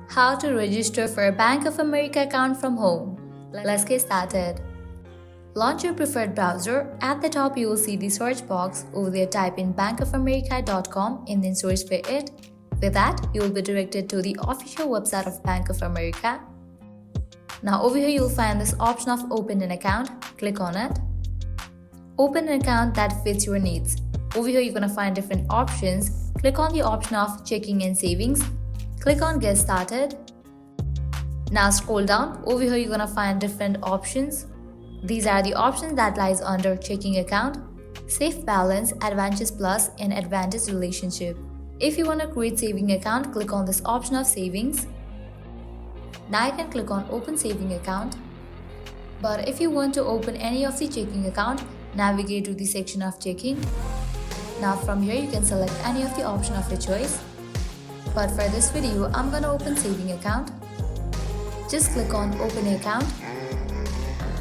How to register for a Bank of America account from home. Let's get started. Launch your preferred browser. At the top, you will see the search box. Over there, type in bankofamerica.com and then search for it. With that, you will be directed to the official website of Bank of America. Now over here, you will find this option of open an account. Click on it. Open an account that fits your needs. Over here, you're going to find different options. Click on the option of checking and savings. Click on get started. Now scroll down. Over here, you're going to find different options. These are the options that lies under checking account, safe balance, advantage plus, and advantage relationship. If you want to create saving account, click on this option of savings. Now you can click on open saving account. But if you want to open any of the checking account, navigate to the section of checking. Now from here, you can select any of the option of your choice. But for this video, I'm gonna open saving account. Just click on open account.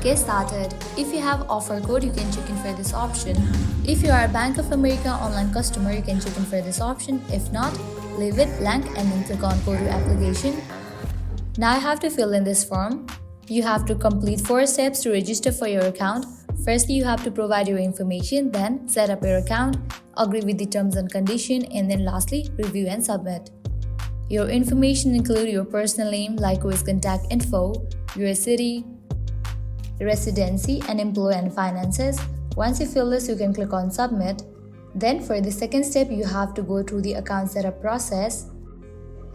Get started. If you have offer code, you can check in for this option. If you are a Bank of America online customer, you can check in for this option. If not, leave it blank and then click on go to application. Now you have to fill in this form. You have to complete 4 steps to register for your account. Firstly, you have to provide your information, then set up your account, agree with the terms and condition, and then lastly, review and submit. Your information include your personal name, likewise contact info, your city, residency, and employee and finances. Once you fill this, you can click on submit. Then for the second step, you have to go through the account setup process.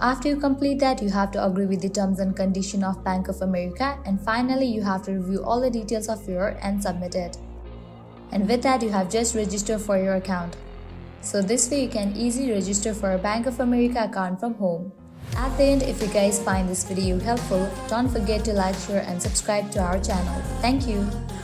After you complete that, you have to agree with the terms and condition of Bank of America, and finally you have to review all the details of your and submit it. And with that, you have just registered for your account. So this way you can easily register for a Bank of America account from home. At the end, if you guys find this video helpful, don't forget to like, share and subscribe to our channel. Thank you.